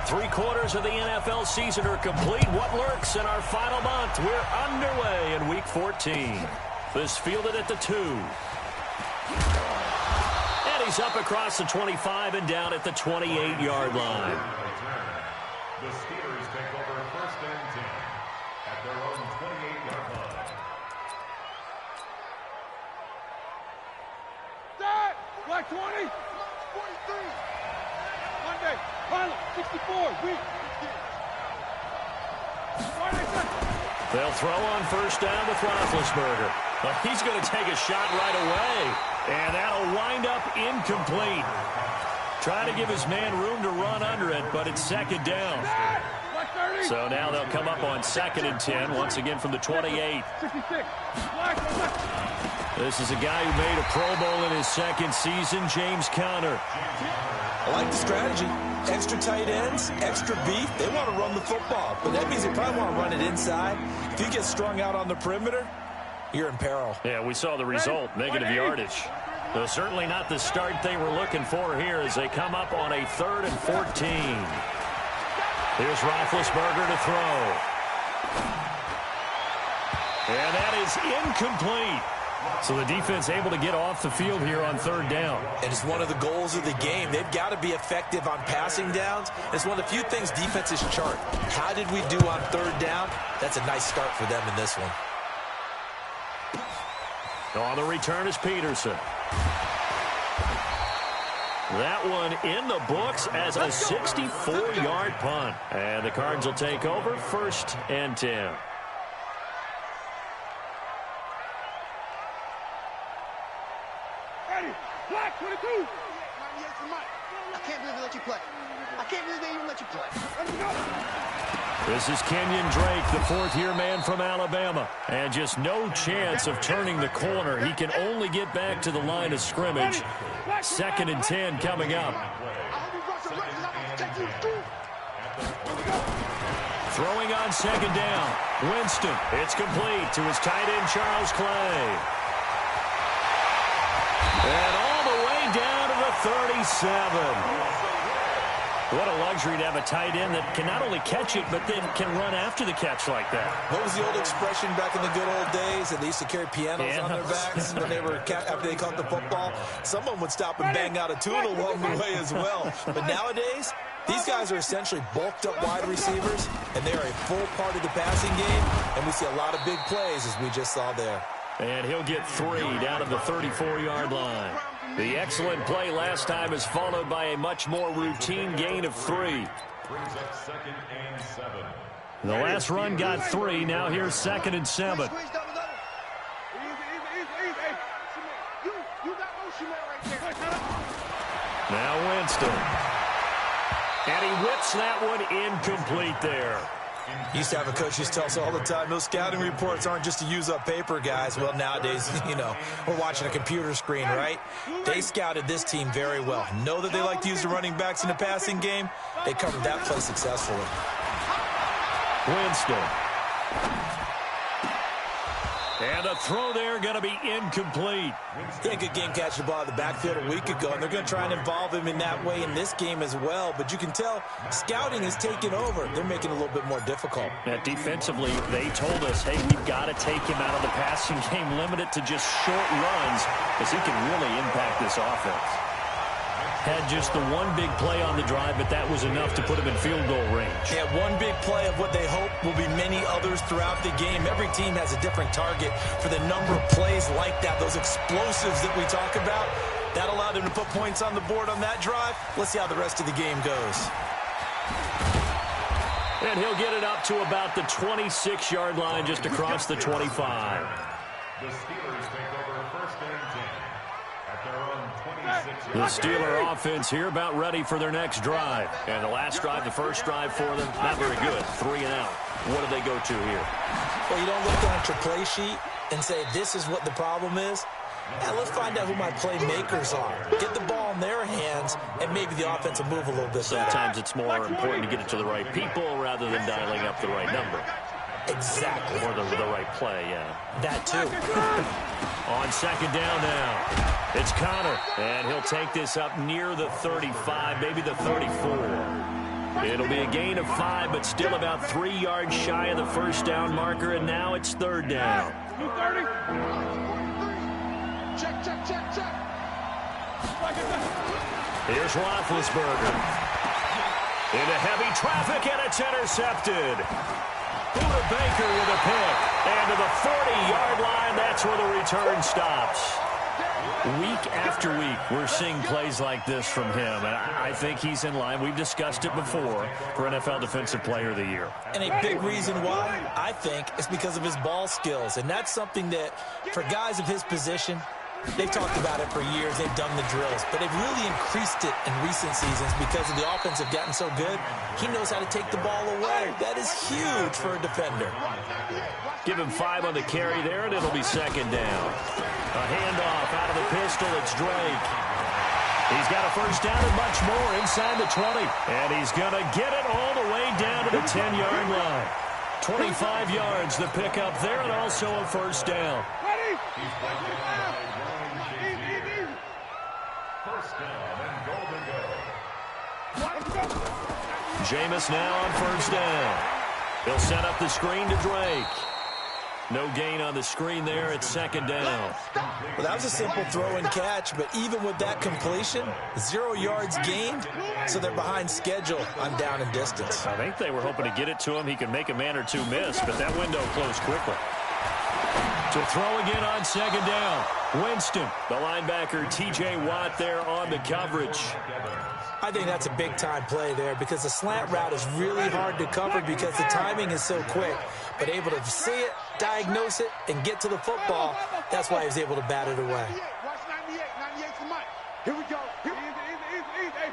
3/4 of the NFL season are complete. What lurks in our final month? We're underway in Week 14. This fielded at the 2. And he's up across the 25 and down at the 28-yard line. The Steelers take over 1st and 10 at their own 28-yard line. Start! Black 20! 43! Monday, Harlem, 64, weak. They'll throw on 1st down with Roethlisberger. But he's going to take a shot right away. And that'll wind up incomplete. Trying to give his man room to run under it, but it's 2nd down. So now they'll come up on 2nd and 10, once again from the 28. This is a guy who made a Pro Bowl in his 2nd season, James Conner. I like the strategy. Extra tight ends, extra beef. They want to run the football, but that means they probably want to run it inside. If you get strung out on the perimeter, you're in peril. Yeah, we saw the result, negative yardage. So certainly not the start they were looking for here as they come up on a 3rd and 14. Here's Roethlisberger to throw. And that is incomplete. So the defense able to get off the field here on 3rd down. And it's one of the goals of the game. They've got to be effective on passing downs. It's one of the few things defenses chart. How did we do on 3rd down? That's a nice start for them in this one. On the return is Peterson. That one in the books as a 64-yard punt. And the Cards will take over 1st and 10. Black 22. I can't believe they let you play. I can't believe they even let you play. This is Kenyon Drake, the 4th-year man from Alabama. And just no chance of turning the corner. He can only get back to the line of scrimmage. 2nd and 10 coming up. Throwing on 2nd down. Winston. It's complete to his tight end, Charles Clay. And all the way down to the 37. What a luxury to have a tight end that can not only catch it, but then can run after the catch like that. What was the old expression back in the good old days? That they used to carry pianos on their backs when they were after they caught the football. Someone would stop and bang out a tune along the way as well. But nowadays, these guys are essentially bulked up wide receivers, and they are a full part of the passing game. And we see a lot of big plays, as we just saw there. And he'll get 3 down at the 34-yard line. The excellent play last time is followed by a much more routine gain of 3. Brings up 2nd and 7. The last run got 3. Now here's 2nd and 7. Now Winston. And he whips that one incomplete there. Used to have a coach used to tell us all the time, those scouting reports aren't just to use up paper, guys. Well, nowadays, we're watching a computer screen, right? They scouted this team very well. Know that they like to use the running backs in the passing game. They covered that play successfully. Winston. And the throw there going to be incomplete. He had a good game catching the ball in the backfield a week ago, and they're going to try and involve him in that way in this game as well. But you can tell scouting is taking over. They're making it a little bit more difficult. Defensively, they told us, hey, we've got to take him out of the passing game, limit it to just short runs, because he can really impact this offense. Had just the one big play on the drive, but that was enough to put him in field goal range. Yeah, one big play of what they hope will be many others throughout the game. Every team has a different target for the number of plays like that, those explosives that we talk about. That allowed him to put points on the board on that drive. Let's see how the rest of the game goes. And he'll get it up to about the 26-yard line, just across the 25. The Steelers take over 1st and 10 at their own 26. The Steeler offense here about ready for their next drive. And the last drive, the first drive for them, not very good. 3 and out. What do they go to here? Well, you don't look down at your play sheet and say, this is what the problem is. Yeah, let's find out who my playmakers are. Get the ball in their hands, and maybe the offense will move a little bit better. Sometimes it's more important to get it to the right people rather than dialing up the right number. Exactly. Or the right play, yeah. That too. On 2nd down now. It's Conner, and he'll take this up near the 35, maybe the 34. It'll be a gain of 5, but still about 3 yards shy of the first down marker, and now it's third down. 230. Check. Here's Roethlisberger. Into heavy traffic, and it's intercepted. Buda Baker with a pick. And to the 40-yard line, that's where the return stops. Week after week, we're seeing plays like this from him, and I think he's in line. We've discussed it before for NFL Defensive Player of the Year. And a big reason why, I think, is because of his ball skills, and that's something that, for guys of his position, they've talked about it for years. They've done the drills, but they've really increased it in recent seasons because of the offense have gotten so good. He knows how to take the ball away. That is huge for a defender. Give him 5 on the carry there, and it'll be second down. A handoff out of the pistol. It's Drake. He's got a first down and much more inside the 20. And he's going to get it all the way down to the 10-yard line. 25 yards, the pickup there, and also a first down. First down and goal to go. Jameis now on first down. He'll set up the screen to Drake. No gain on the screen there. It's second down. Well, that was a simple throw and catch, but even with that completion, 0 yards gained, so they're behind schedule on down and distance. I think they were hoping to get it to him. He could make a man or two miss, but that window closed quickly. To throw again on second down. Winston, the linebacker, T.J. Watt there on the coverage. I think that's a big-time play there because the slant route is really hard to cover because the timing is so quick. But able to see it, diagnose it, and get to the football, that's why he was able to bat it away. Watch 98 for Mike. Here we go. Easy.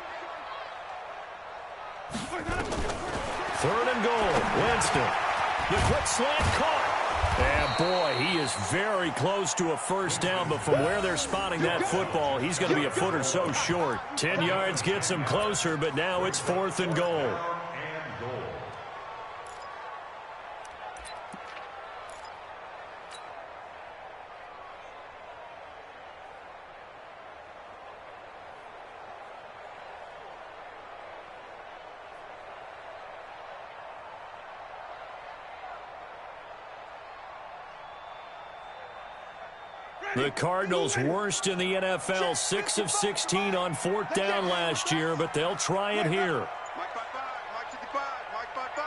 Third and goal. Winston. The quick slant caught. And, boy, he is very close to a first down, but from where they're spotting that football, he's going to be a foot or so short. 10 yards gets him closer, but now it's fourth and goal. The Cardinals worst in the NFL, 6 of 16 on fourth down last year, but they'll try it here. Mike 55, Mike 55.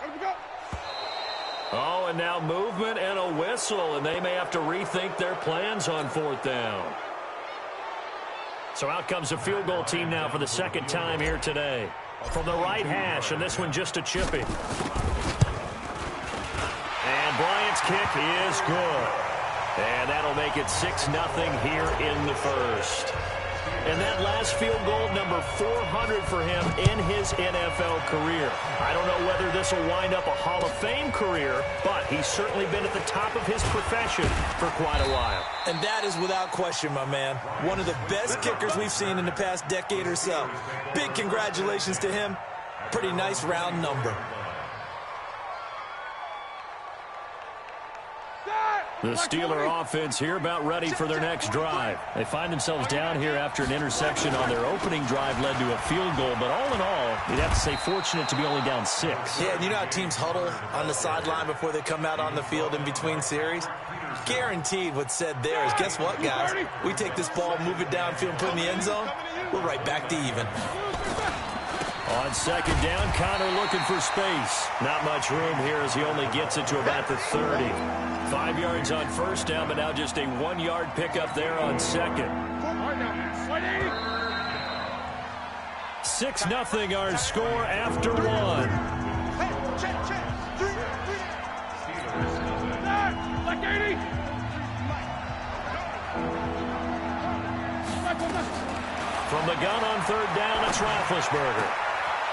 Let him go. Oh, and now movement and a whistle, and they may have to rethink their plans on fourth down. So out comes a field goal team now for the second time here today. From the right hash, and this one just a chipping. And Bryant's kick is good. And that'll make it 6-0 here in the first. And that last field goal, number 400 for him in his NFL career. I don't know whether this will wind up a Hall of Fame career, but he's certainly been at the top of his profession for quite a while. And that is without question, my man. One of the best kickers we've seen in the past decade or so. Big congratulations to him. Pretty nice round number. The Steeler offense here about ready for their next drive. They find themselves down here after an interception on their opening drive led to a field goal. But all in all, you'd have to say fortunate to be only down 6. Yeah, and you know how teams huddle on the sideline before they come out on the field in between series? Guaranteed what's said there is, guess what, guys? We take this ball, move it downfield, and put it in the end zone, we're right back to even. On second down, Connor looking for space. Not much room here as he only gets it to about the 30. 5 yards on first down, but now just a 1-yard pickup there on second. 6-0 our score after 1. From the gun on third down, it's Roethlisberger.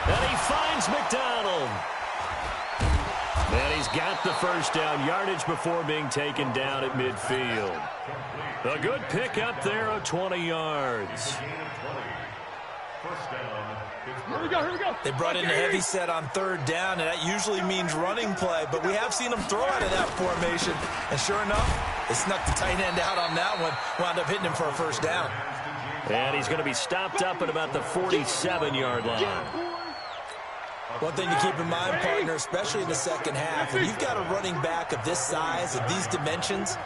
And he finds McDonald. And he's got the first down, yardage before being taken down at midfield. A good pickup there of 20 yards. Here we go. They brought in a heavy set on third down, and that usually means running play, but we have seen them throw out of that formation. And sure enough, they snuck the tight end out on that one, wound up hitting him for a first down. And he's going to be stopped up at about the 47-yard line. One thing to keep in mind, partner, especially in the second half, when you've got a running back of this size, of these dimensions,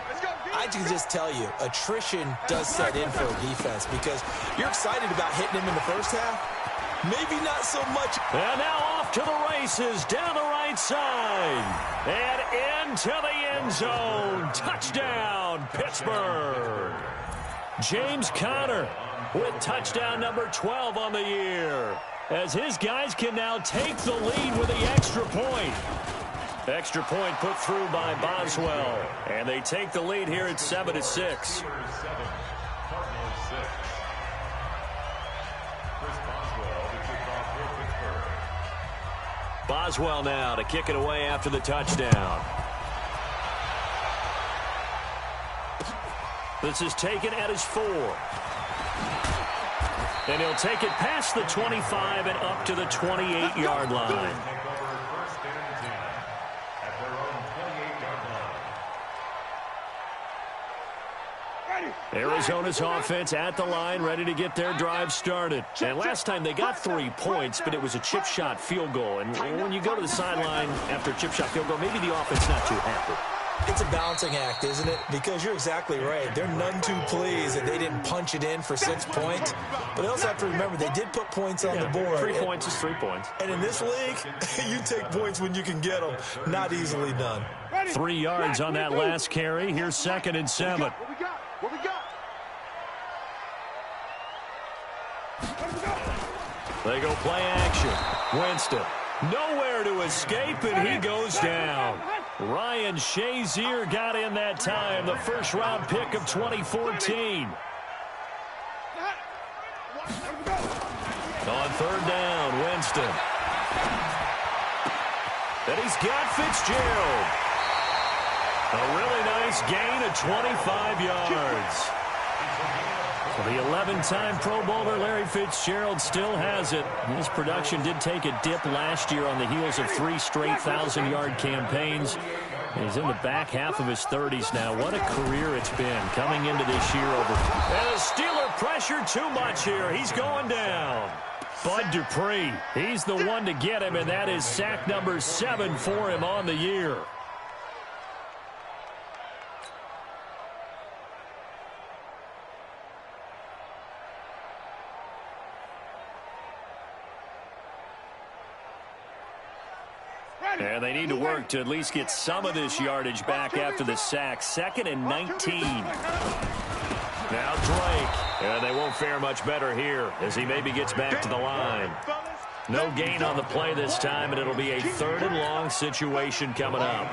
I can just tell you, attrition does set in for a defense because you're excited about hitting him in the first half. Maybe not so much. And now off to the races down the right side. And into the end zone. Touchdown, Pittsburgh. James Conner with touchdown number 12 on the year, as his guys can now take the lead with the extra point. Extra point put through by Boswell. And they take the lead here at 7-6. Boswell now to kick it away after the touchdown. This is taken at his 4. And he'll take it past the 25 and up to the 28-yard line. Arizona's offense at the line, ready to get their drive started. And last time they got 3 points, but it was a chip shot field goal. And when you go to the sideline after a chip shot field goal, maybe the offense not too happy. It's a balancing act, isn't it? Because you're exactly right. They're none too pleased that they didn't punch it in for 6 points. But they also have to remember they did put points on the board. 3 points is 3 points. And in this league, you take points when you can get them. Not easily done. 3 yards on that last carry. Here's 2nd and 7. What we got? What we got? They go play action. Winston. Nowhere to escape, and he goes down. Ryan Shazier got in that time, the first-round pick of 2014. On 3rd down, Winston. And he's got Fitzgerald. A really nice gain of 25 yards. The 11-time Pro Bowler Larry Fitzgerald still has it. His production did take a dip last year on the heels of 3 straight 1,000-yard campaigns. He's in the back half of his 30s now. What a career it's been coming into this year. And the Steeler pressure too much here. He's going down. Bud Dupree, he's the one to get him, and that is sack number 7 for him on the year. And they need to work to at least get some of this yardage back after the sack. 2nd and 19. Now Drake. And they won't fare much better here as he maybe gets back to the line. No gain on the play this time, and it'll be a 3rd and long situation coming up.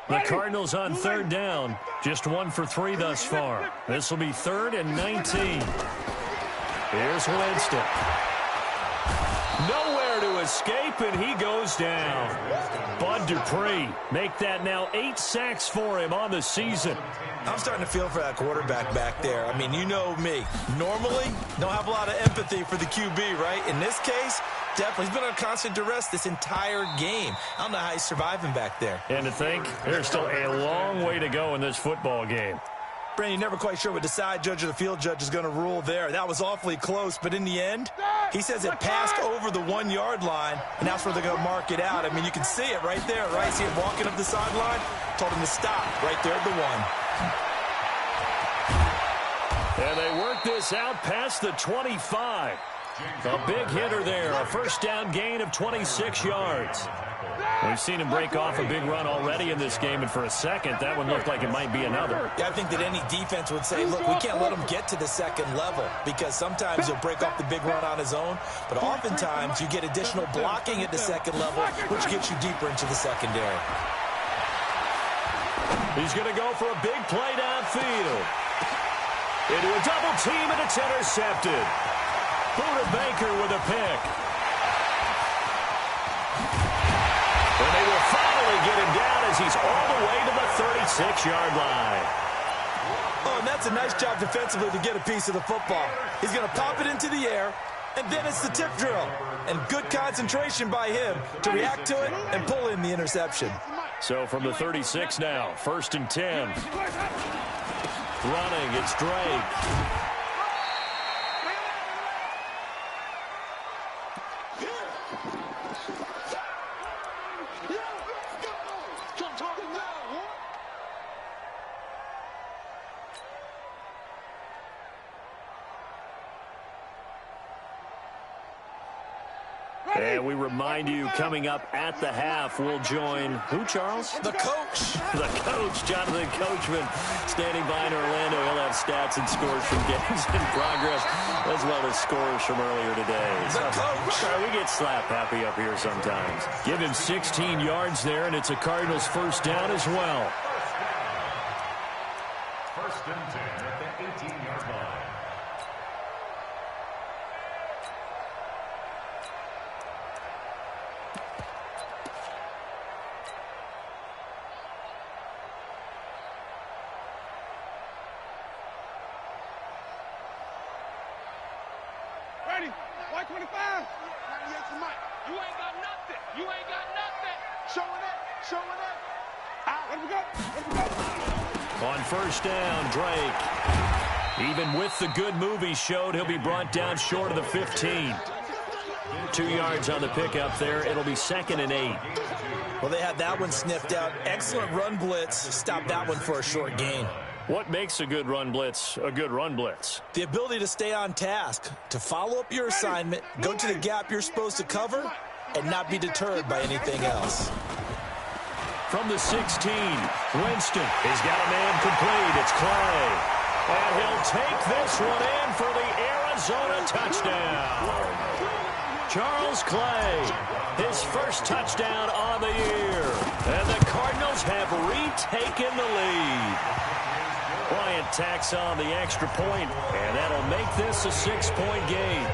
The Cardinals on 3rd down. Just 1 for 3 thus far. This will be 3rd and 19. Here's Winston. Nowhere to escape, and he goes down. Bud Dupree make that now 8 sacks for him on the season. I'm starting to feel for that quarterback back there. I mean, you know me. Normally, don't have a lot of empathy for the QB, right? In this case, definitely. He's been on constant duress this entire game. I don't know how he's surviving back there. And to think, there's still a long way to go in this football game. Brandon, you're never quite sure what the side judge or the field judge is going to rule there. That was awfully close, but in the end, he says it passed over the 1-yard line, and that's where they're going to mark it out. I mean, you can see it right there, right? See him walking up the sideline? Told him to stop right there at the 1. And they work this out past the 25. A big hitter there, a first down gain of 26 yards. We've seen him break off a big run already in this game, and for a second, that one looked like it might be another. Yeah, I think that any defense would say, look, we can't let him get to the second level because sometimes he'll break off the big run on his own, but oftentimes you get additional blocking at the second level, which gets you deeper into the secondary. He's going to go for a big play downfield. Into a double team, and it's intercepted. Buda Baker with a pick. And they will finally get him down as he's all the way to the 36-yard line. Oh, and that's a nice job defensively to get a piece of the football. He's going to pop it into the air, and then it's the tip drill. And good concentration by him to react to it and pull in the interception. So from the 36 now, 1st and 10. Running, it's Drake. And we remind you, coming up at the half, we'll join who, Charles? The coach. The coach, Jonathan Coachman, standing by in Orlando. He'll have stats and scores from games in progress, as well as scores from earlier today. The coach. Sorry, we get slap happy up here sometimes. Give him 16 yards there, and it's a Cardinals first down as well. 1st and 10 at the 18-yard line. Ready? White 25. 98 for Mike. You ain't got nothing. You ain't got nothing. Showing it. Showing it. Out. Let him go. Let him go. On first down, Drake. Even with the good move he showed, he'll be brought down short of the 15. 2 yards on the pickup there. It'll be 2nd and 8. Well, they had that one sniffed out. Excellent run blitz. Stop that one for a short gain. What makes a good run blitz a good run blitz? The ability to stay on task, to follow up your assignment, go to the gap you're supposed to cover, and not be deterred by anything else. From the 16, Winston. He's got a man complete. It's Clay. And he'll take this one in for the Arizona touchdown. Charles Clay, his first touchdown on the year. And the Cardinals have retaken the lead. Bryant tacks on the extra point, and that'll make this a 6-point game.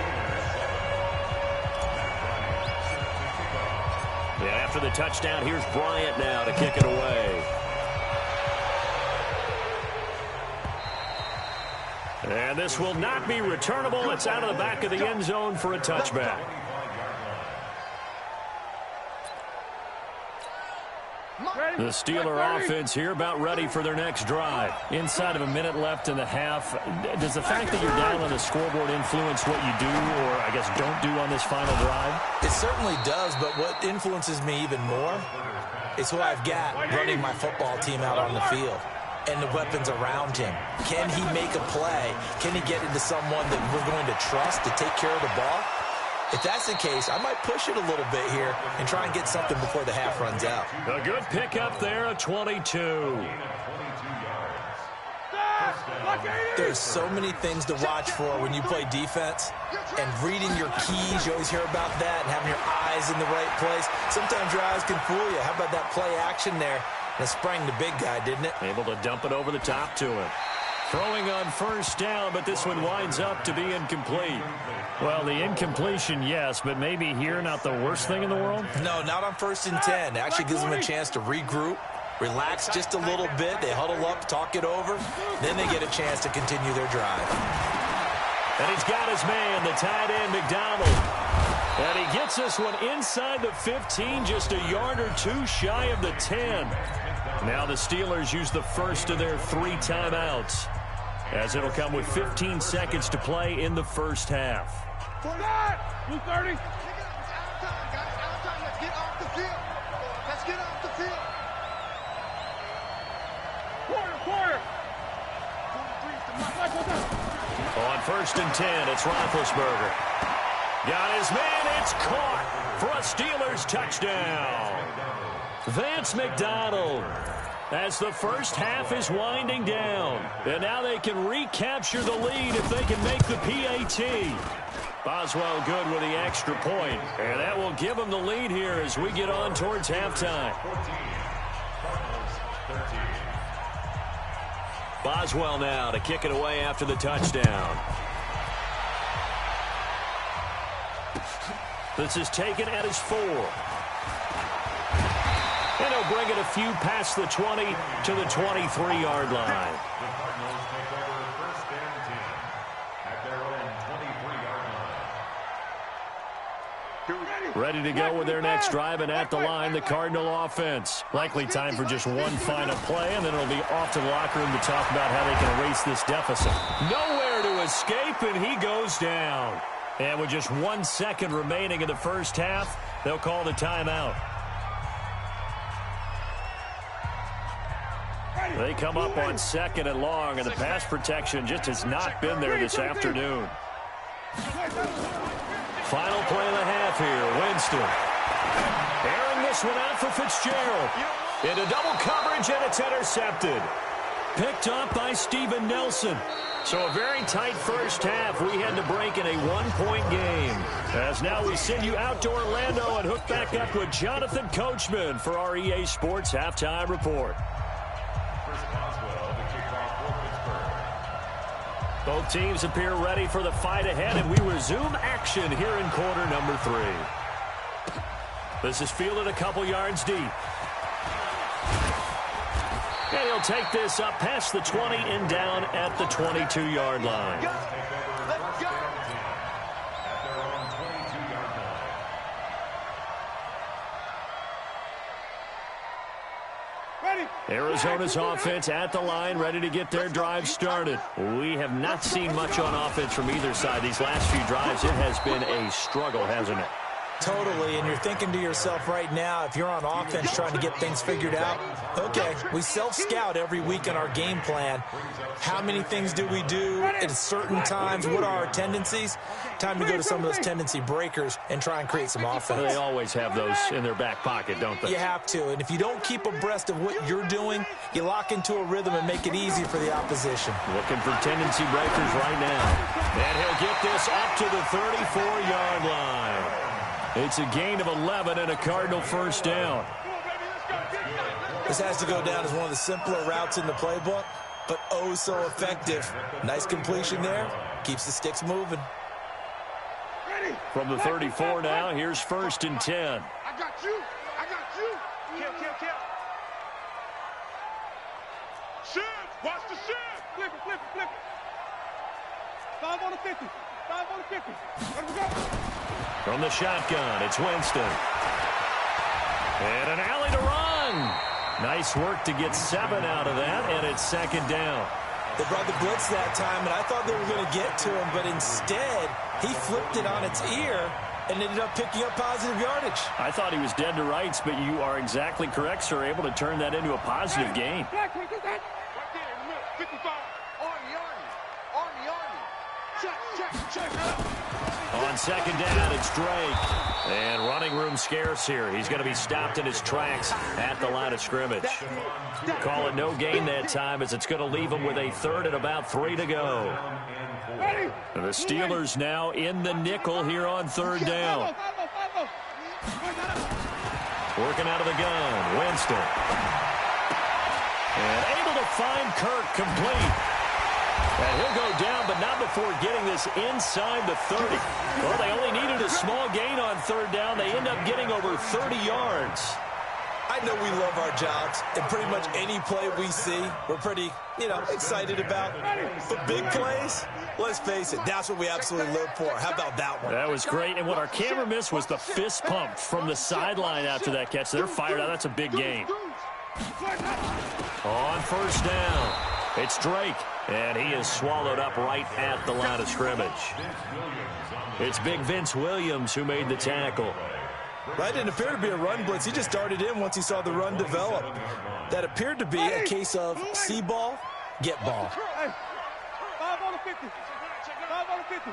And after the touchdown, here's Bryant now to kick it away. And this will not be returnable. It's out of the back of the end zone for a touchback. The Steeler offense here about ready for their next drive. Inside of a minute left in the half, does the fact that you're down on the scoreboard influence what you do or, I guess, don't do on this final drive? It certainly does, but what influences me even more is who I've got running my football team out on the field and the weapons around him. Can he make a play? Can he get into someone that we're going to trust to take care of the ball? If that's the case, I might push it a little bit here and try and get something before the half runs out. A good pickup there, a 22. There's so many things to watch for when you play defense, and reading your keys, you always hear about that, and having your eyes in the right place. Sometimes your eyes can fool you. How about that play action there? And it sprang the big guy, didn't it? Able to dump it over the top to him. Throwing on first down, but this one winds up to be incomplete. Well, the incompletion, yes, but maybe here not the worst thing in the world? No, not on 1st and 10. It actually gives them a chance to regroup, relax just a little bit. They huddle up, talk it over. Then they get a chance to continue their drive. And he's got his man, the tight end, McDonald. And he gets this one inside the 15, just a yard or two shy of the 10. Now the Steelers use the first of their 3 timeouts, as it'll come with 15 seconds to play in the first half. 230. Let's get off the field. Let's get off the field. Quarter. On 1st and 10, it's Roethlisberger. Got his man, it's caught for a Steelers touchdown. Vance McDonald, as the first half is winding down. And now they can recapture the lead if they can make the PAT. Boswell good with the extra point. And that will give them the lead here as we get on towards halftime. Boswell now to kick it away after the touchdown. This is taken at his 4. And he'll bring it a few past the 20 to the 23-yard line. The Cardinals take over 1st and 10 at their own 23-yard line. Ready. Ready to go with their next drive, and at the line, the Cardinal offense. Likely time for just one final play, and then it'll be off to the locker room to talk about how they can erase this deficit. Nowhere to escape, and he goes down. And with just 1 second remaining in the first half, they'll call the timeout. They come up on 2nd and long, and the pass protection just has not been there this afternoon. Final play of the half here. Winston airing this one out for Fitzgerald. Into double coverage, and it's intercepted. Picked up by Steven Nelson. So a very tight first half. We had to break in a 1-point game. As now we send you out to Orlando and hook back up with Jonathan Coachman for our EA Sports Halftime Report. Both teams appear ready for the fight ahead, and we resume action here in quarter number 3. This is fielded a couple yards deep. And he'll take this up past the 20 and down at the 22-yard line. Let's go. Arizona's offense at the line, ready to get their drive started. We have not seen much on offense from either side. These last few drives, it has been a struggle, hasn't it? Totally, and you're thinking to yourself right now, if you're on offense trying to get things figured out, okay, we self-scout every week in our game plan. How many things do we do at certain times? What are our tendencies? Time to go to some of those tendency breakers and try and create some offense. They always have those in their back pocket, don't they? You have to, and if you don't keep abreast of what you're doing, you lock into a rhythm and make it easy for the opposition. Looking for tendency breakers right now. And he'll get this up to the 34-yard line. It's a gain of 11 and a Cardinal first down. This has to go down as one of the simpler routes in the playbook, but oh so effective. Nice completion there. Keeps the sticks moving. From the 34 now, here's 1st and 10. I got you. I got you. Kill. Shift. Watch the shift. Flip it. 5 on the 50. 5 on the 50. Let me go. From the shotgun, it's Winston. And an alley to run. Nice work to get 7 out of that, and it's 2nd down. They brought the blitz that time, and I thought they were going to get to him, but instead, he flipped it on its ear and ended up picking up positive yardage. I thought he was dead to rights, but you are exactly correct, sir. Able to turn that into a positive gain. Right there in the middle. 55. Army. Check. On 2nd down, it's Drake. And running room scarce here. He's going to be stopped in his tracks at the line of scrimmage. Call it no gain that time, as it's going to leave him with a 3rd and about 3 to go. And the Steelers now in the nickel here on 3rd down. Working out of the gun, Winston. And able to find Kirk complete. And he'll go down, but not before getting this inside the 30. Well, they only needed a small gain on 3rd down. They end up getting over 30 yards. I know we love our jobs, and pretty much any play we see, we're pretty, excited about. But big plays, let's face it, that's what we absolutely live for. How about that one? That was great, and what our camera missed was the fist pump from the sideline after that catch. They're fired out. That's a big gain. On 1st down, it's Drake, and he is swallowed up right at the line of scrimmage. It's big Vince Williams who made the tackle. That didn't appear to be a run blitz. He just darted in once he saw the run develop. That appeared to be a case of see ball, get ball. 5 on the 50. 5 on the 50.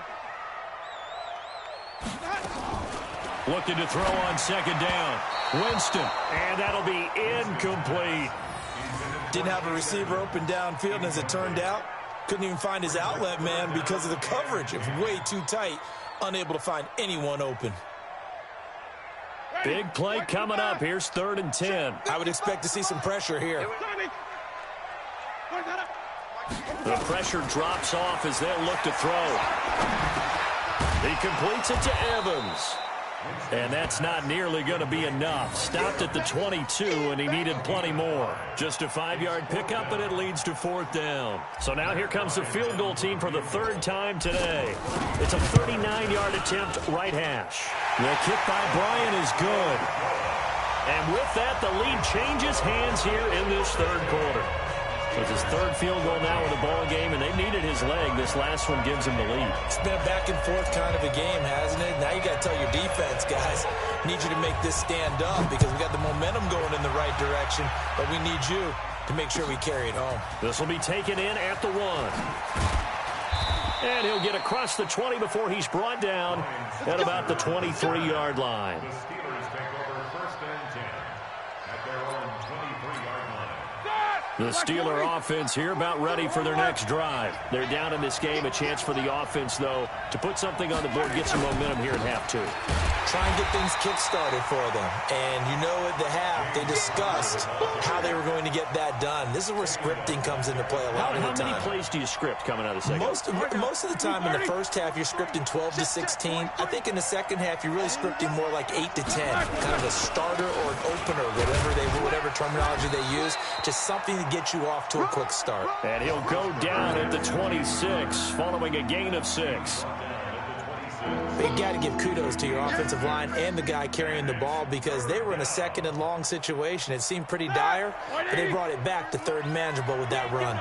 Looking to throw on 2nd down. Winston, and that'll be incomplete. Didn't have a receiver open downfield, and as it turned out, couldn't even find his outlet man because of the coverage. It was way too tight, unable to find anyone open. Big play coming up. Here's 3rd and 10. I would expect to see some pressure here. The pressure drops off as they'll look to throw. He completes it to Evans. And that's not nearly going to be enough. Stopped at the 22, and he needed plenty more. Just a 5-yard pickup, and it leads to 4th down. So now here comes the field goal team for the 3rd time today. It's a 39-yard attempt, right hash. The kick by Bryant is good. And with that, the lead changes hands here in this 3rd quarter. With his 3rd field goal now in the ball game, and they needed his leg. This last one gives him the lead. It's been a back-and-forth kind of a game, hasn't it? Now you got to tell your defense, guys, need you to make this stand up because we got the momentum going in the right direction, but we need you to make sure we carry it home. This will be taken in at the 1. And he'll get across the 20 before he's brought down at about the 23-yard line. The Steelers take over 1st and 10 at their own 23-yard line. The Steeler offense here about ready for their next drive. They're down in this game. A chance for the offense, though, to put something on the board, get some momentum here in half 2. Try and get things kick-started for them. And you know at the half, they discussed how they were going to get that done. This is where scripting comes into play a lot of the time. How many plays do you script coming out of the second? Most of the time in the first half, you're scripting 12 to 16. I think in the second half, you're really scripting more like 8 to 10. Kind of a starter or an opener, whatever terminology they use. Just something to get you off to a quick start. And he'll go down at the 26 following a gain of 6. But you got to give kudos to your offensive line and the guy carrying the ball because they were in a 2nd and long situation. It seemed pretty dire, but they brought it back to 3rd and manageable with that run.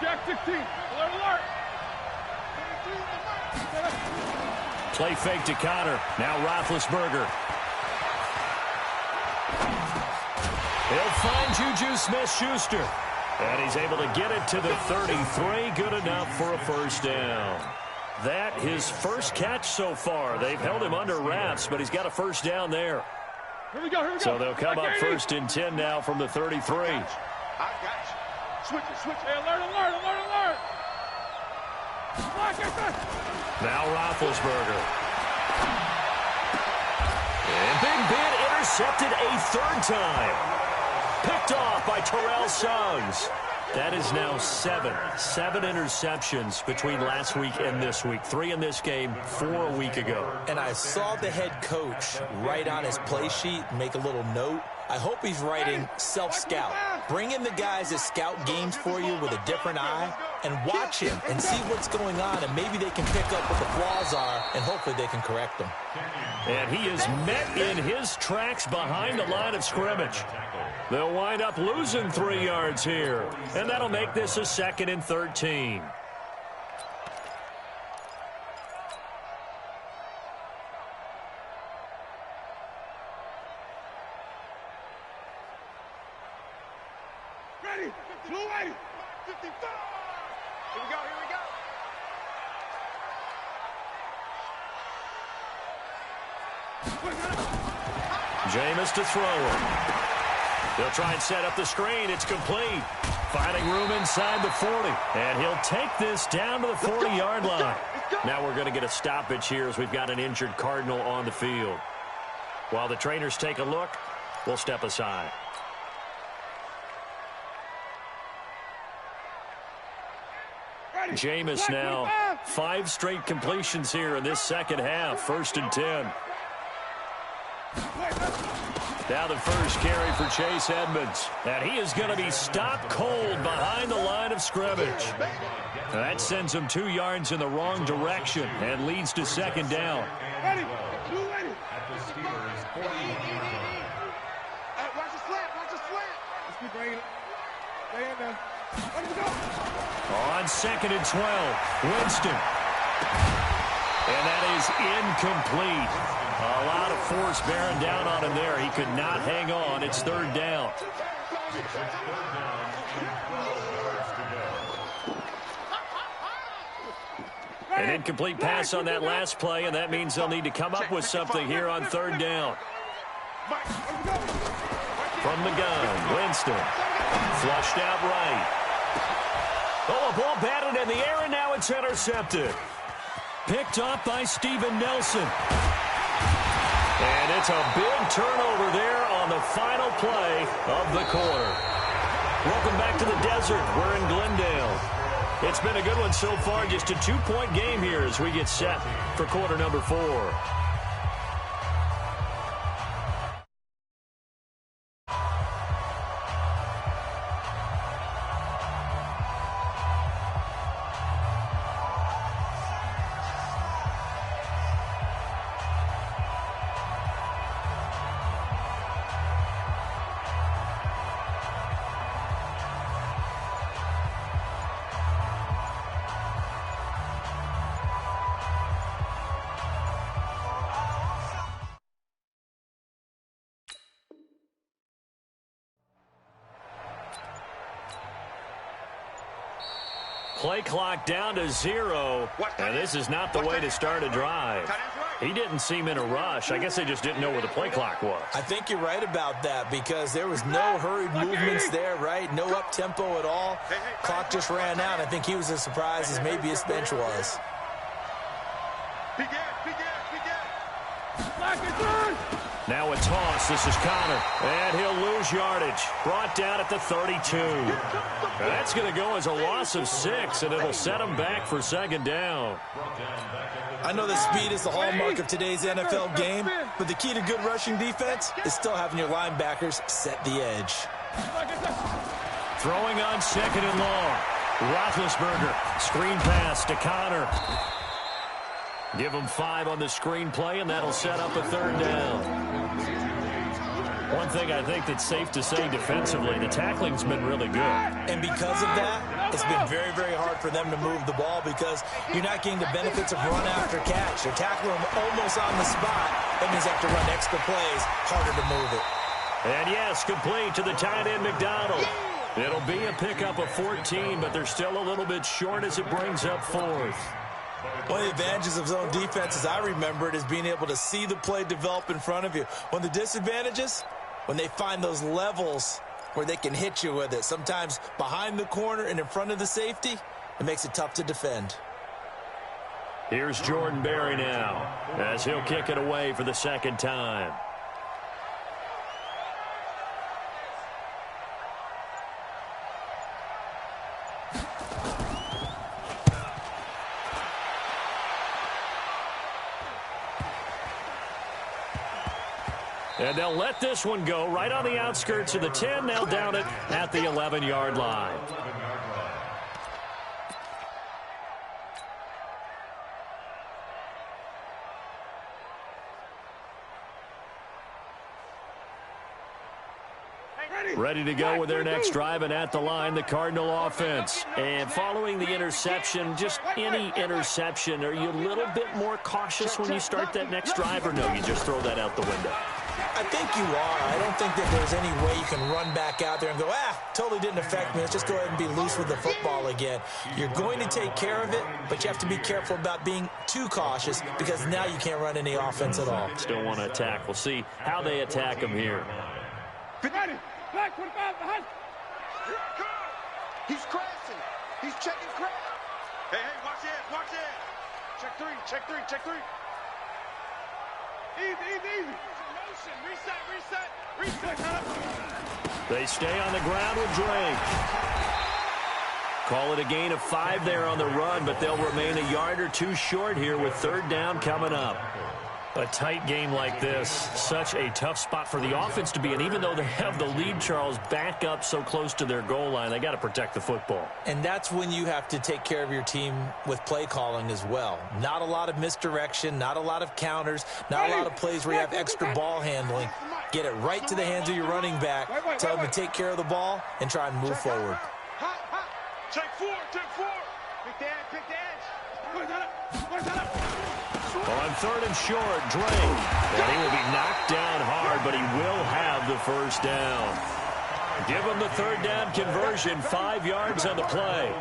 Jack 16, alert. Play fake to Connor. Now Roethlisberger. He'll find Juju Smith-Schuster. And he's able to get it to the 33. Good enough for a 1st down. That his first catch so far. They've held him under wraps, but he's got a 1st down there. Here we go. So they'll come up 1st and 10 now from the 33. I got you. Switch it. Hey, alert. Now Roethlisberger. And Big Ben intercepted a 3rd time. Picked off by Terrell Suggs. That is now 7 interceptions between last week and this week. 3 in this game, 4 a week ago. And I saw the head coach write on his play sheet, make a little note. I hope he's writing self-scout. Bring in the guys that scout games for you with a different eye and watch him and see what's going on, and maybe they can pick up what the flaws are, and hopefully they can correct them. And he is met in his tracks behind the line of scrimmage. They'll wind up losing 3 yards here, and that'll make this a 2nd and 13. Ready. Blue 80. 55. Here we go. Jameis to throw it. They'll try and set up the screen. It's complete. Finding room inside the 40. And he'll take this down to the 40-yard line. Now we're going to get a stoppage here as we've got an injured Cardinal on the field. While the trainers take a look, we'll step aside. Jameis now 5 straight completions here in this second half. 1st and 10. Now the first carry for Chase Edmonds. And he is going to be stopped cold behind the line of scrimmage. That sends him 2 yards in the wrong direction and leads to 2nd down. Ready. At the Steelers' 41-yard line. Watch the slant. Let's keep bringing it. Stay in there. Ready to go. On 2nd and 12, Winston. And that is incomplete. A lot of force bearing down on him there. He could not hang on. It's 3rd down. An incomplete pass on that last play, and that means they'll need to come up with something here on 3rd down. From the gun, Winston. Flushed out right. Oh, a ball batted in the air, and now it's intercepted. Picked off by Steven Nelson. And it's a big turnover there on the final play of the quarter. Welcome back to the desert. We're in Glendale. It's been a good one so far. Just a 2-point game here as we get set for quarter number 4. Play clock down to 0, and this is not the way to start a drive. He didn't seem in a rush. I guess they just didn't know where the play clock was. I think you're right about that because there was no hurried movements there, right? No up-tempo at all. Clock just ran out. I think he was as surprised as maybe his bench was. Now a toss. This is Connor, and he'll lose yardage. Brought down at the 32. That's going to go as a loss of 6, and it'll set him back for second down. I know that speed is the hallmark of today's NFL game, but the key to good rushing defense is still having your linebackers set the edge. Throwing on second and long. Roethlisberger, screen pass to Connor. Give him 5 on the screenplay, and that'll set up a third down. One thing I think that's safe to say defensively, the tackling's been really good. And because of that, it's been very, very hard for them to move the ball because you're not getting the benefits of run after catch. They're tackling them almost on the spot. That means they have to run extra plays, harder to move it. And yes, complete to the tight end McDonald. It'll be a pickup of 14, but they're still a little bit short as it brings up 4th. One of the advantages of zone defense, as I remember it, is being able to see the play develop in front of you. One of the disadvantages, when they find those levels where they can hit you with it, sometimes behind the corner and in front of the safety, it makes it tough to defend. Here's Jordan Berry now as he'll kick it away for the second time. And they'll let this one go right on the outskirts of the 10. They'll down it at the 11-yard line. Ready to go with their next drive, and at the line, the Cardinal offense. And following the interception, just any interception, are you a little bit more cautious when you start that next drive, or no, you just throw that out the window? I think you are. I don't think that there's any way you can run back out there and go, totally didn't affect me. Let's just go ahead and be loose with the football again. You're going to take care of it, but you have to be careful about being too cautious because now you can't run any offense at all. Still want to attack. We'll see how they attack him here. Black 25 behind. He's crashing. He's checking crash. Hey, watch it. Check three. Easy. Reset. They stay on the ground with Drake. Call it a gain of 5 there on the run, but they'll remain a yard or 2 short here with third down coming up. A tight game like this, such a tough spot for the offense to be in. Even though they have the lead, Charles, back up so close to their goal line, they got to protect the football. And that's when you have to take care of your team with play calling as well. Not a lot of misdirection, not a lot of counters, not a lot of plays where you have extra ball handling. Get it right to the hands of your running back, tell them to take care of the ball, and try and move forward. Check four. Pick the edge. On third and short, Drake. And he will be knocked down hard, but he will have the first down. Give him the third down conversion, 5 yards on the play.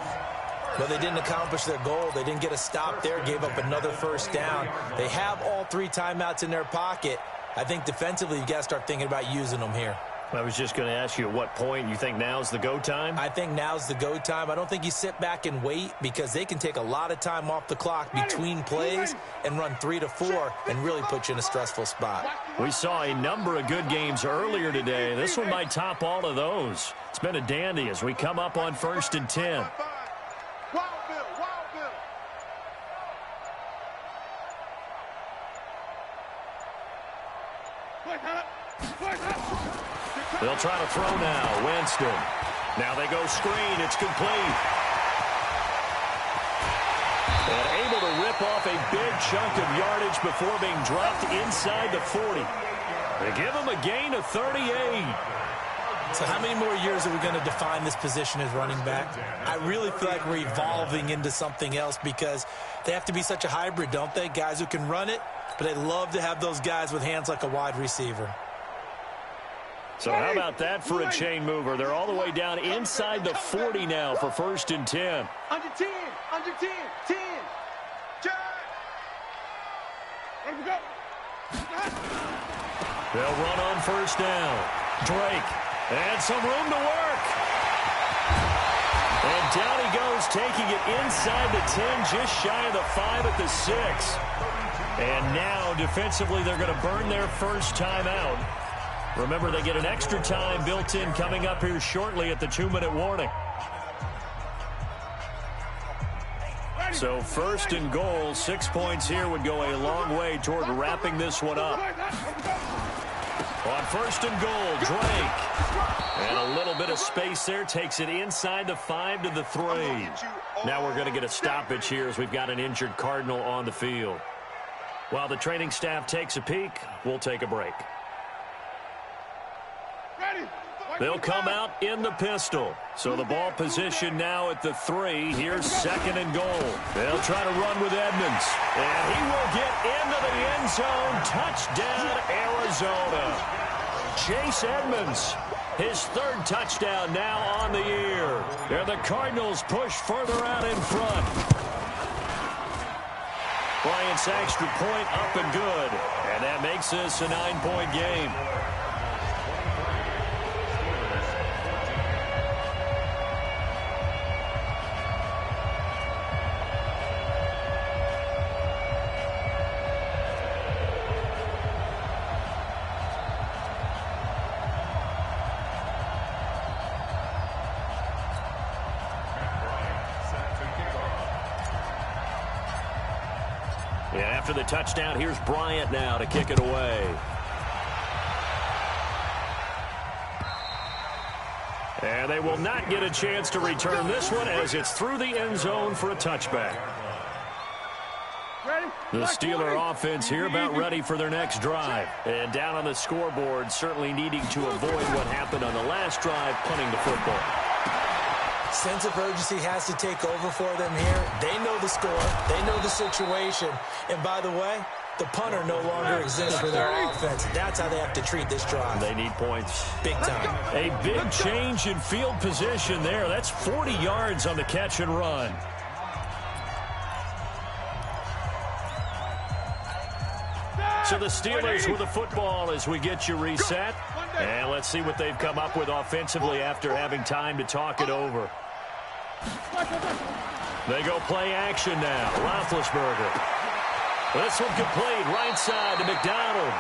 Well, they didn't accomplish their goal. They didn't get a stop there, gave up another first down. They have all 3 timeouts in their pocket. I think defensively, you got to start thinking about using them here. I was just going to ask you at what point you think now's the go time? I think now's the go time. I don't think you sit back and wait because they can take a lot of time off the clock between plays and run 3 to 4 and really put you in a stressful spot. We saw a number of good games earlier today. This one might top all of those. It's been a dandy as we come up on 1st and 10. Wow. They'll try to throw now. Winston. Now they go screen. It's complete. And able to rip off a big chunk of yardage before being dropped inside the 40. They give him a gain of 38. So how many more years are we going to define this position as running back? I really feel like we're evolving into something else because they have to be such a hybrid, don't they? Guys who can run it, but they love to have those guys with hands like a wide receiver. So how about that for a chain mover? They're all the way down inside the 40 now for 1st and 10. Under 10, under 10, 10. Let him go. They'll run on 1st down. Drake, and some room to work. And down he goes, taking it inside the 10, just shy of the 5 at the 6. And now, defensively, they're going to burn their first timeout. Remember, they get an extra time built in coming up here shortly at the 2-minute warning. So 1st and goal, 6 points here would go a long way toward wrapping this one up. On 1st and goal, Drake. And a little bit of space there, takes it inside the 5 to the 3. Now we're going to get a stoppage here as we've got an injured Cardinal on the field. While the training staff takes a peek, we'll take a break. They'll come out in the pistol. So the ball position now at the 3. Here's 2nd and goal. They'll try to run with Edmonds. And he will get into the end zone. Touchdown, Arizona. Chase Edmonds, his 3rd touchdown now on the year. And the Cardinals push further out in front. Bryant's extra point up and good. And that makes this a 9-point game. And after the touchdown, here's Bryant now to kick it away. And they will not get a chance to return this one as it's through the end zone for a touchback. The Steeler offense here about ready for their next drive. And down on the scoreboard, certainly needing to avoid what happened on the last drive, punting the football. Sense of urgency has to take over for them here. They know the score. They know the situation. And by the way, the punter no longer exists for their offense. That's how they have to treat this drive. They need points. Big time. A big change in field position there. That's 40 yards on the catch and run. So the Steelers with the football as we get you reset. And let's see what they've come up with offensively after having time to talk it over. They go play action now. Roethlisberger. This one complete. Right side to McDonald.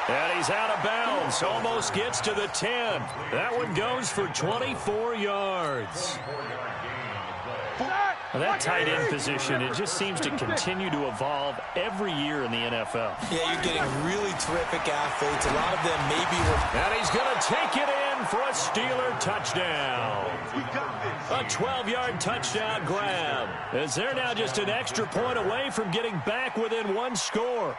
And he's out of bounds. Almost gets to the 10. That one goes for 24 yards. That tight end position, it just seems to continue to evolve every year in the NFL. Yeah, you're getting really terrific athletes. A lot of them maybe were... And he's going to take it in for a Steeler touchdown. A 12-yard touchdown grab. As they're now just an extra point away from getting back within one score.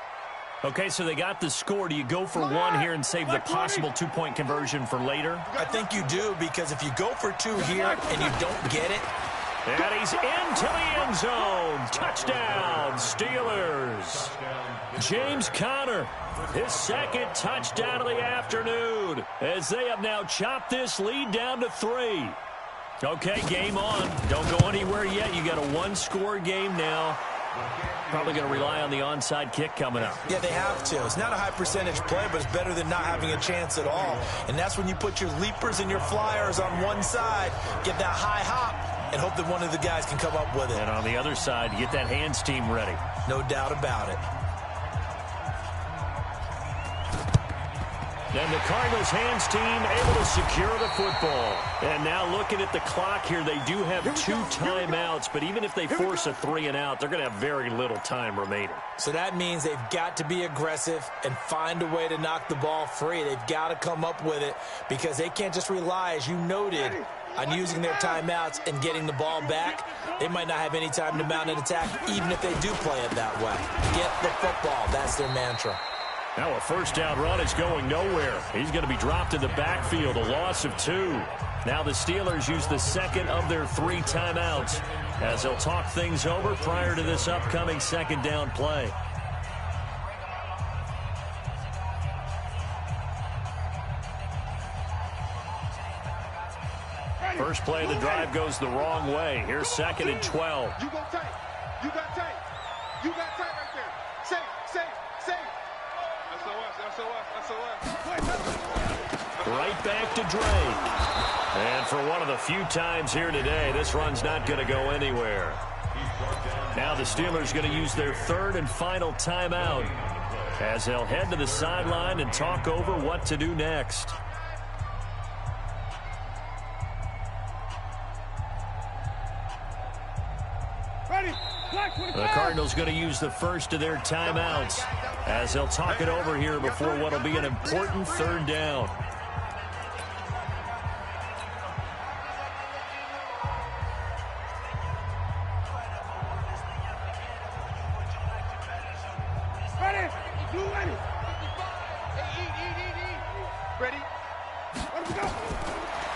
Okay, so they got the score. Do you go for one here and save the possible two-point conversion for later? I think you do, because if you go for two here and you don't get it... And he's into the end zone. Touchdown, Steelers. James Conner, his 2nd touchdown of the afternoon, as they have now chopped this lead down to 3. Okay, game on. Don't go anywhere yet. You got a one-score game now. Probably going to rely on the onside kick coming up. Yeah, they have to. It's not a high-percentage play, but it's better than not having a chance at all. And that's when you put your leapers and your flyers on one side, get that high hop, and hope that one of the guys can come up with it. And on the other side, get that hands team ready. No doubt about it. And the Cardinals hands team able to secure the football. And now looking at the clock here, they do have 2 timeouts, but even if they force a 3-and-out, they're going to have very little time remaining. So that means they've got to be aggressive and find a way to knock the ball free. They've got to come up with it because they can't just rely, as you noted, on using their timeouts and getting the ball back. They might not have any time to mount an attack, even if they do play it that way. Get the football. That's their mantra. Now a first down run is going nowhere. He's going to be dropped in the backfield, a loss of 2. Now the Steelers use the second of their 3 timeouts as they'll talk things over prior to this upcoming second down play. First play of the drive goes the wrong way. Here's 2nd and 12. You go tight. You got tight. You got tight right there. Safe. SOS. Right back to Drake. And for one of the few times here today, this run's not going to go anywhere. Now the Steelers going to use their 3rd and final timeout as they'll head to the sideline and talk over what to do next. The Cardinals going to use the first of their timeouts as they'll talk it over here before what will be an important 3rd down.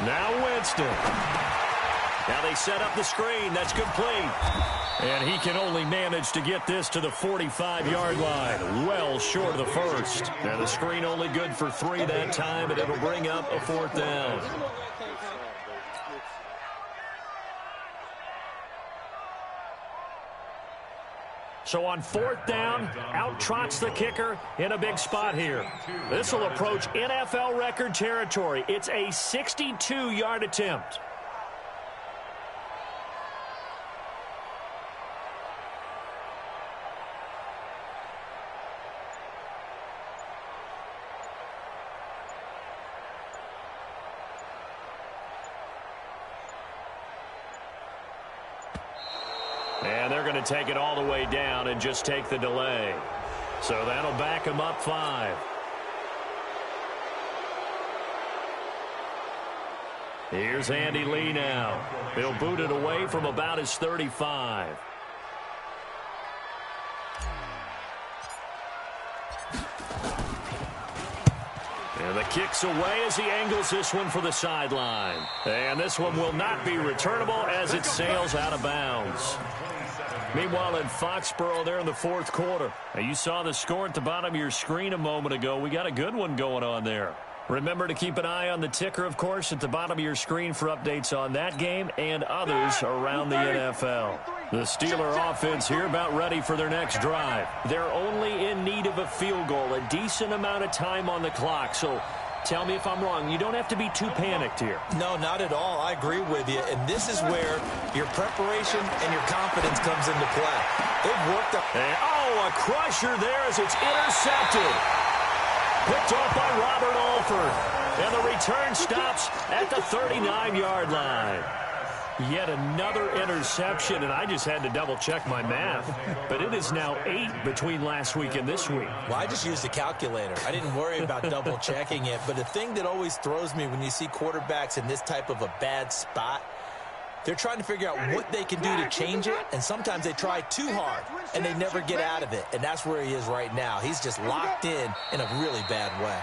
Now Winston. Now they set up the screen. That's complete. And he can only manage to get this to the 45-yard line. Well short of the first. Now the screen only good for 3 that time, and it'll bring up a 4th down. So on 4th down, out trots the kicker in a big spot here. This will approach NFL record territory. It's a 62-yard attempt. And they're going to take it all the way down and just take the delay. So that'll back them up 5. Here's Andy Lee now. He'll boot it away from about his 35. And the kick's away as he angles this one for the sideline. And this one will not be returnable as it sails out of bounds. Meanwhile, in Foxborough, there in the 4th quarter. Now, you saw the score at the bottom of your screen a moment ago. We got a good one going on there. Remember to keep an eye on the ticker, of course, at the bottom of your screen for updates on that game and others around the NFL. The Steeler offense here about ready for their next drive. They're only in need of a field goal, a decent amount of time on the clock. So tell me if I'm wrong. You don't have to be too panicked here. No, not at all. I agree with you. And this is where your preparation and your confidence comes into play. They've worked up. Oh, a crusher there as it's intercepted. Picked off by Robert Alford. And the return stops at the 39-yard line. Yet another interception, and I just had to double-check my math. But it is now 8 between last week and this week. Well, I just used a calculator. I didn't worry about double-checking it. But the thing that always throws me when you see quarterbacks in this type of a bad spot, they're trying to figure out what they can do to change it, and sometimes they try too hard, and they never get out of it. And that's where he is right now. He's just locked in a really bad way.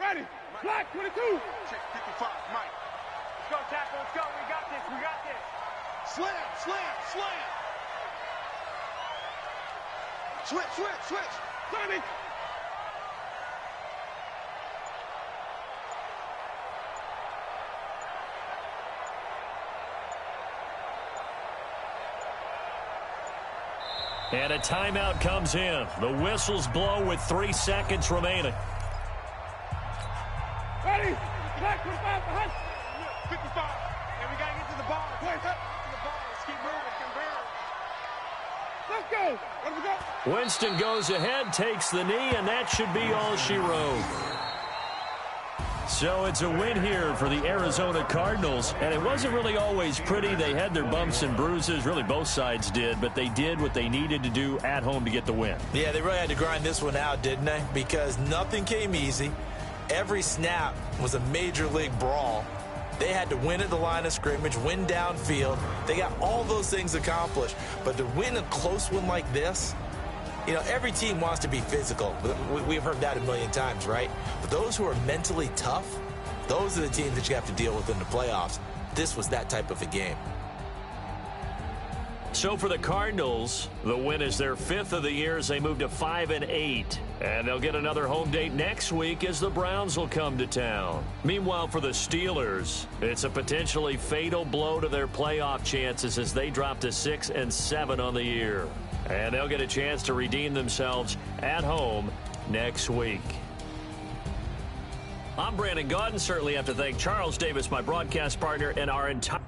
Ready. Black 22. Check 55, Mike. Let's go, tackle. Let's go. We got this. We got this. Slam, slam, slam. Switch, switch, switch. Sonny. And a timeout comes in. The whistles blow with 3 seconds remaining. Ready? Black 25 behind. 55. And we got to get to the ball. Wait up. To the ball. Let's keep moving. Let's go. Let me go. Winston goes ahead, takes the knee, and that should be all she wrote. So it's a win here for the Arizona Cardinals, and it wasn't really always pretty. They had their bumps and bruises, really both sides did, but they did what they needed to do at home to get the win. Yeah, they really had to grind this one out, didn't they? Because nothing came easy. Every snap was a major league brawl. They had to win at the line of scrimmage, win downfield. They got all those things accomplished. But to win a close one like this, you know, every team wants to be physical. We've heard that a million times, right? But those who are mentally tough, those are the teams that you have to deal with in the playoffs. This was that type of a game. So for the Cardinals, the win is their 5th of the year as they move to 5-8. And they'll get another home date next week as the Browns will come to town. Meanwhile, for the Steelers, it's a potentially fatal blow to their playoff chances as they drop to 6-7 on the year. And they'll get a chance to redeem themselves at home next week. I'm Brandon Gaudin. Certainly have to thank Charles Davis, my broadcast partner, and our entire